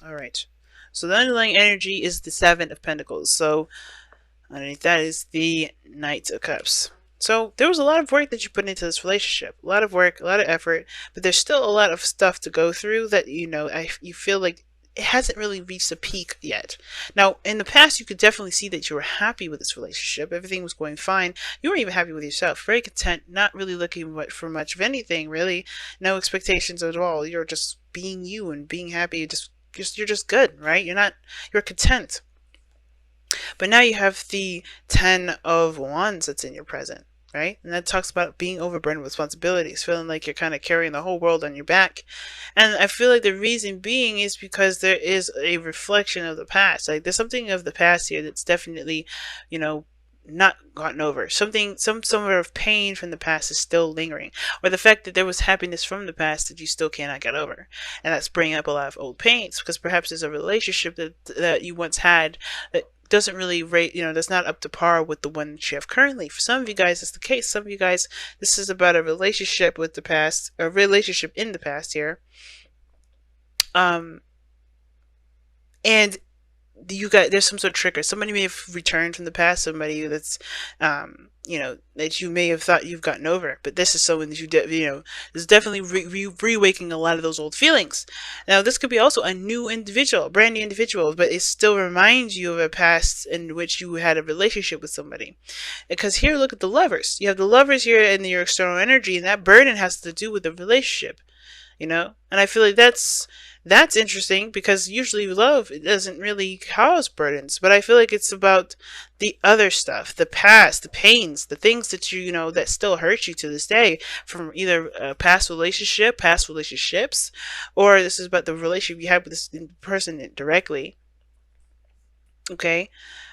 All right. So the underlying energy is the Seven of Pentacles. So underneath that is the Knight of Cups. So there was a lot of work that you put into this relationship. A lot of work, a lot of effort, but there's still a lot of stuff to go through that, you feel like it hasn't really reached a peak yet. Now, in the past, you could definitely see that you were happy with this relationship. Everything was going fine. You were even happy with yourself, very content, not really looking for much of anything, really. No expectations at all. You're just being you and being happy. You're just good, right? You're content. But now you have the Ten of Wands that's in your present, right? And that talks about being overburdened with responsibilities, feeling like you're kind of carrying the whole world on your back. And I feel like the reason being is because there is a reflection of the past. Like there's something of the past here that's definitely, you know, not gotten over. Some sort of pain from the past is still lingering, or the fact that there was happiness from the past that you still cannot get over, and that's bringing up a lot of old pains because perhaps there's a relationship that you once had that doesn't really rate, that's not up to par with the one that you have currently. For some of you guys, it's the case. Some of you guys, this is about a relationship with the past, a relationship in the past here. Um, and you got there's some sort of trigger. Somebody may have returned from the past. Somebody that's, that you may have thought you've gotten over. But this is someone that is definitely reawakening a lot of those old feelings. Now, this could be also a new individual, a brand new individual, but it still reminds you of a past in which you had a relationship with somebody. Because here, look at the lovers. You have the lovers here in your external energy, and that burden has to do with the relationship. And I feel like that's interesting because usually love, it doesn't really cause burdens, but I feel like it's about the other stuff, the past, the pains, the things that that still hurt you to this day from either a past relationship, past relationships, or this is about the relationship you had with this person directly. Okay.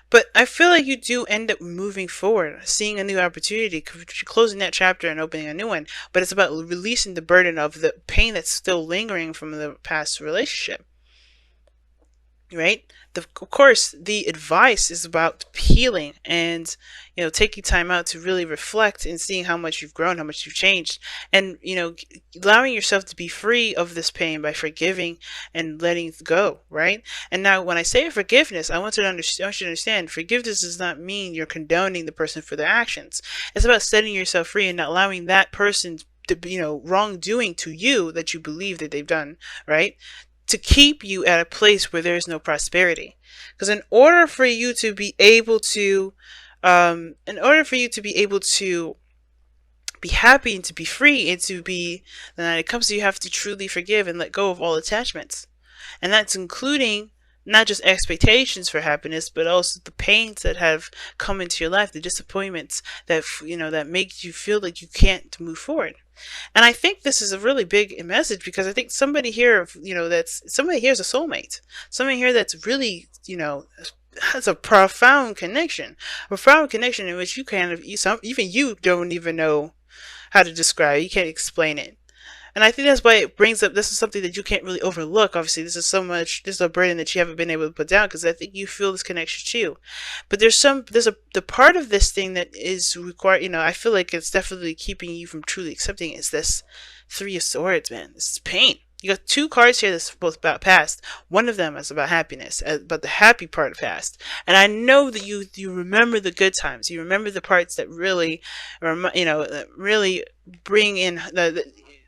But I feel like you do end up moving forward, seeing a new opportunity, closing that chapter and opening a new one. But it's about releasing the burden of the pain that's still lingering from the past relationship, right? Of course, the advice is about healing and, taking time out to really reflect and seeing how much you've grown, how much you've changed, and, allowing yourself to be free of this pain by forgiving and letting it go, right? And now, when I say forgiveness, I want you to understand forgiveness does not mean you're condoning the person for their actions. It's about setting yourself free and not allowing that person to, wrongdoing to you that you believe that they've done, right? To keep you at a place where there is no prosperity. Because in order for you to be able to, be happy and to be free and to be, then it comes to you have to truly forgive and let go of all attachments. And that's including not just expectations for happiness, but also the pains that have come into your life, the disappointments that, that make you feel like you can't move forward. And I think this is a really big message because I think somebody here, somebody here is a soulmate. Somebody here that's really, has a profound connection. A profound connection in which even you don't even know how to describe it. You can't explain it. And I think that's why it brings up, this is something that you can't really overlook. Obviously, this is a burden that you haven't been able to put down because I think you feel this connection too. But the part of this thing that is required, I feel like it's definitely keeping you from truly accepting is this Three of Swords, man. This is pain. You got two cards here that's both about past. One of them is about happiness, about the happy part of past. And I know that you remember the good times. You remember the parts that really, that really bring in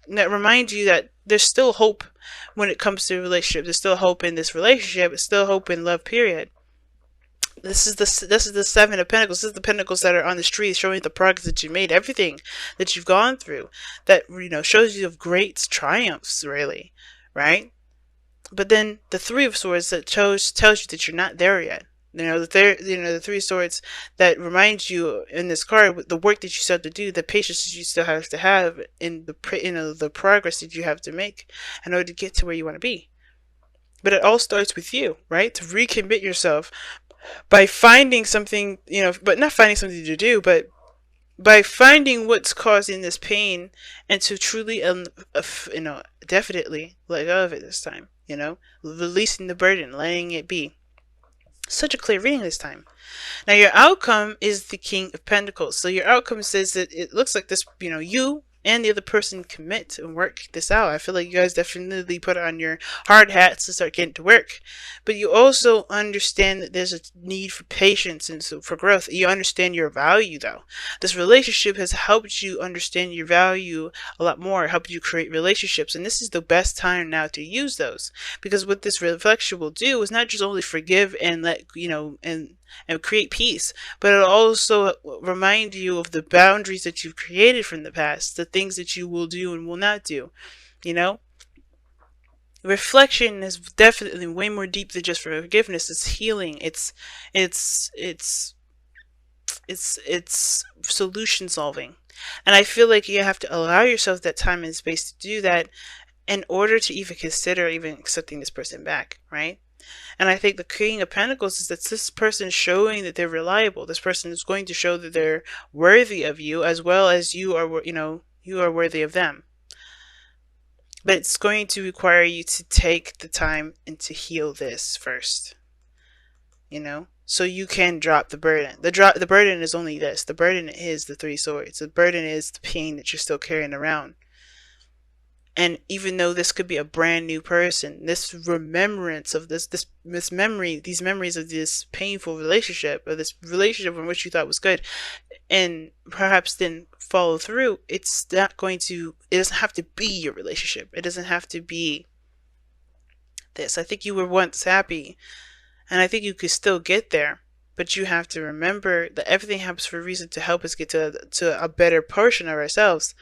that remind you that there's still hope when it comes to relationships. There's still hope in this relationship. There's still hope in love. Period. This is the Seven of Pentacles. This is the pentacles that are on the street, showing the progress that you made, everything that you've gone through. That shows you of great triumphs, really, right? But then the Three of Swords that tells you that you're not there yet. The Three of Swords that reminds you in this card the work that you still have to do, the patience that you still have to have, in the progress that you have to make in order to get to where you want to be. But it all starts with you, right? To recommit yourself by finding something, but not finding something to do, but by finding what's causing this pain and to truly, definitely let go of it this time, releasing the burden, letting it be. Such a clear reading this time. Now your outcome is the King of Pentacles. So your outcome says that it looks like this, you and the other person commit and work this out. I feel like you guys definitely put on your hard hats to start getting to work. But you also understand that there's a need for patience and so for growth. You understand your value, though. This relationship has helped you understand your value a lot more, helped you create relationships. And this is the best time now to use those. Because what this reflection will do is not just only forgive and and create peace, but it'll also remind you of the boundaries that you've created from the past, the things that you will do and will not do. You know, reflection is definitely way more deep than just forgiveness. It's healing. It's solution solving, and I feel like you have to allow yourself that time and space to do that in order to even consider even accepting this person back, right? And I think the King of Pentacles is that this person showing that they're reliable. This person is going to show that they're worthy of you, as well as you are, you are worthy of them. But it's going to require you to take the time and to heal this first, so you can drop the burden. The burden is only this. The burden is the Three Swords. The burden is the pain that you're still carrying around. And even though this could be a brand new person, this remembrance of these memories of this painful relationship, or this relationship in which you thought was good, and perhaps didn't follow through, it doesn't have to be your relationship. It doesn't have to be this. I think you were once happy, and I think you could still get there. But you have to remember that everything happens for a reason, to help us get to a better portion of ourselves.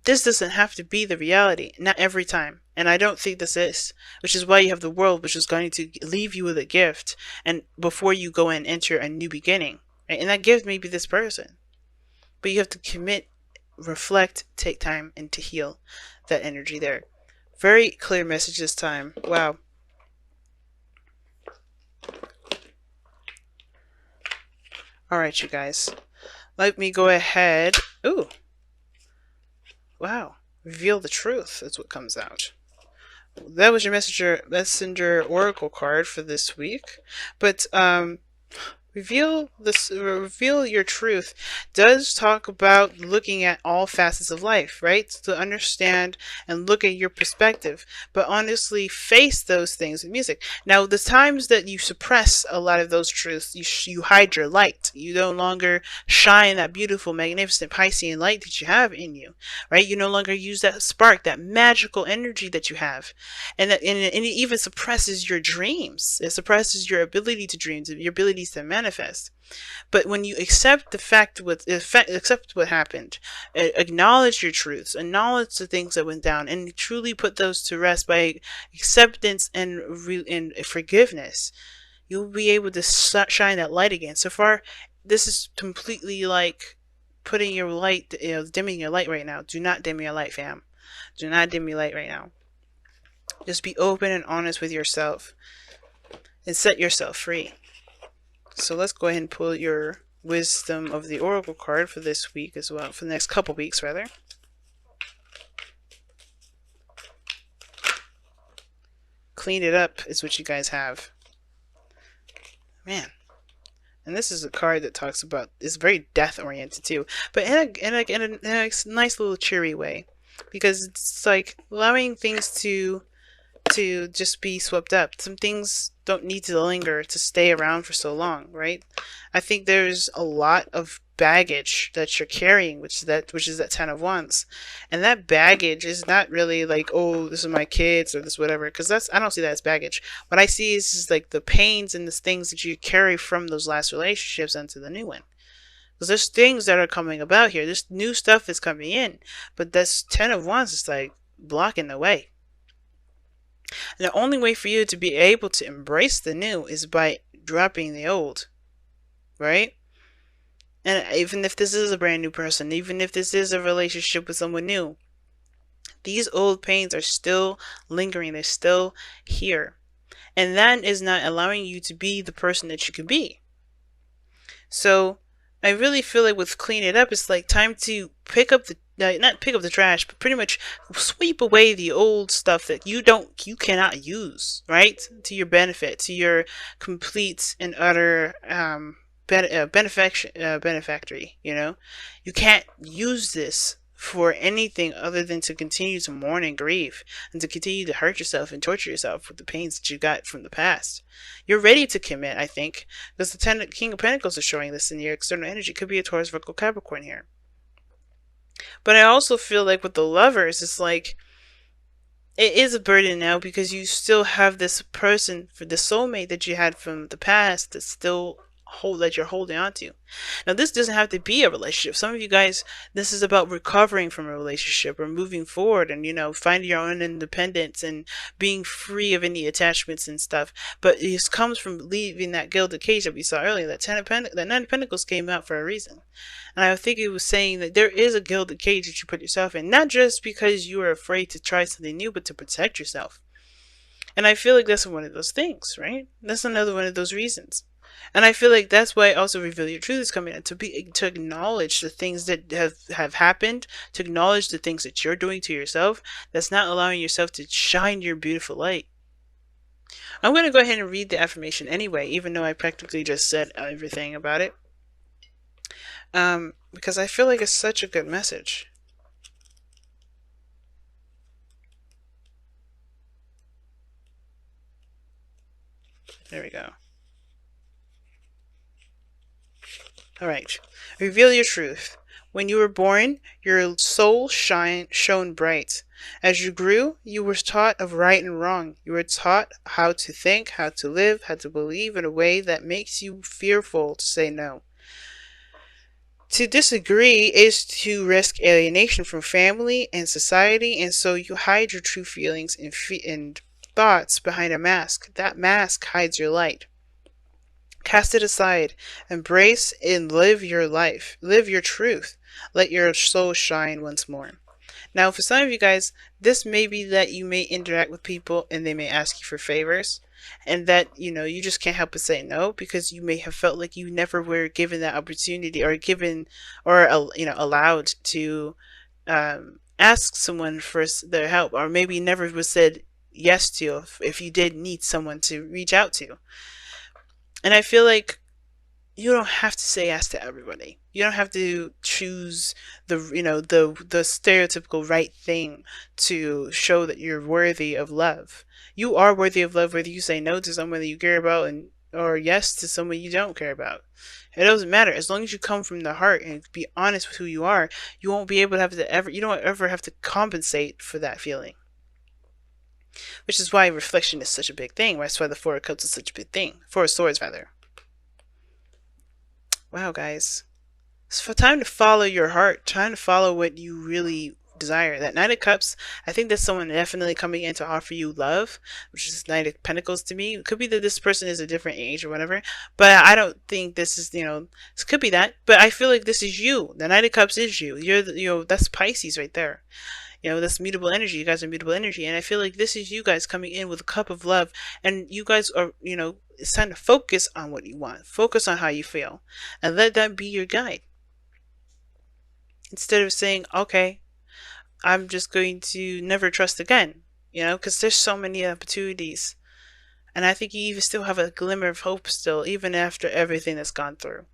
This doesn't have to be the reality, not every time. And I don't think this is, which is why you have the world, which is going to leave you with a gift, and before you go and enter a new beginning, right? And that gift may be this person, but you have to commit, reflect, take time, and to heal that energy there. Very clear message this time. Wow. Alright, you guys. Let me go ahead. Ooh. Wow. Reveal the truth. That's what comes out. That was your messenger oracle card for this week. But reveal your truth does talk about looking at all facets of life, right? To understand and look at your perspective, but honestly face those things with music. Now, the times that you suppress a lot of those truths, you hide your light. You no longer shine that beautiful, magnificent Piscean light that you have in you, right? You no longer use that spark, that magical energy that you have, and it even suppresses your dreams. It suppresses your ability to dream, your abilities to manifest. But when you accept the accept what happened, acknowledge your truths, acknowledge the things that went down, and truly put those to rest by acceptance and forgiveness, you'll be able to shine that light again. So far, this is completely like putting your light, dimming your light right now. Do not dim your light, fam. Do not dim your light right now. Just be open and honest with yourself and set yourself free. So let's go ahead and pull your Wisdom of the Oracle card for this week as well, for the next couple weeks rather. Clean it up is what you guys have. Man. And this is a card that talks about, it's very death oriented too, but in a nice little cheery way, because it's like allowing things to just be swept up. Some things don't need to linger, to stay around for so long, right? I think there's a lot of baggage that you're carrying, which is that Ten of Wands, and that baggage is not really like, oh, this is my kids or this whatever, because I don't see that as baggage. What I see is like the pains and the things that you carry from those last relationships into the new one. Because there's things that are coming about here. There's new stuff that's coming in, but this Ten of Wands is like blocking the way. And the only way for you to be able to embrace the new is by dropping the old, right? And even if this is a brand new person, even if this is a relationship with someone new, these old pains are still lingering. They're still here. And that is not allowing you to be the person that you could be. So I really feel like with Clean It Up, it's like time to pick up the, not pick up the trash, but pretty much sweep away the old stuff that you cannot use, right? To your benefit, to your complete and utter benefactory, you know? You can't use this for anything other than to continue to mourn and grieve and to continue to hurt yourself and torture yourself with the pains that you got from the past. You're ready to commit, I think, because the King of Pentacles is showing this in your external energy. It could be a Taurus, Virgo, Capricorn here. But I also feel like with the Lovers, it's like it is a burden now because you still have this person, for the soulmate that you had from the past, that you're holding on to. Now, this doesn't have to be a relationship. Some of you guys, this is about recovering from a relationship or moving forward and, finding your own independence and being free of any attachments and stuff. But it comes from leaving that gilded cage that we saw earlier. That Nine of Pentacles came out for a reason. And I think it was saying that there is a gilded cage that you put yourself in, not just because you are afraid to try something new, but to protect yourself. And I feel like that's one of those things, right? That's another one of those reasons. And I feel like that's why also Reveal Your Truth is coming in, to acknowledge the things that have happened, to acknowledge the things that you're doing to yourself that's not allowing yourself to shine your beautiful light. I'm going to go ahead and read the affirmation anyway, even though I practically just said everything about it. Because I feel like it's such a good message. There we go. Alright. Reveal your truth. When you were born, your soul shone bright. As you grew, you were taught of right and wrong. You were taught how to think, how to live, how to believe in a way that makes you fearful to say no. To disagree is to risk alienation from family and society, and so you hide your true feelings and thoughts behind a mask. That mask hides your light. Cast it aside. Embrace and live your life. Live your truth. Let your soul shine once more. Now, for some of you guys, this may be that you may interact with people and they may ask you for favors, and that, you just can't help but say no because you may have felt like you never were given that opportunity or allowed to ask someone for their help, or maybe never was said yes to if you did need someone to reach out to. And I feel like you don't have to say yes to everybody. You don't have to choose the stereotypical right thing to show that you're worthy of love. You are worthy of love whether you say no to someone that you care about or yes to someone you don't care about. It doesn't matter. As long as you come from the heart and be honest with who you are, you won't be able to you don't ever have to compensate for that feeling. Which is why reflection is such a big thing. That's why the Four of Cups is such a big thing. Four of Swords, rather. Wow, guys. It's time to follow your heart. Time to follow what you really desire. That Knight of Cups, I think that's someone definitely coming in to offer you love, which is Knight of Pentacles to me. It could be that this person is a different age or whatever, but I don't think this is, this could be that, but I feel like this is you. The Knight of Cups is you. You're that's Pisces right there. That's mutable energy. You guys are mutable energy. And I feel like this is you guys coming in with a cup of love. And you guys are, it's time to focus on what you want. Focus on how you feel. And let that be your guide. Instead of saying, okay, I'm just going to never trust again. Because there's so many opportunities. And I think you even still have a glimmer of hope still, even after everything that's gone through.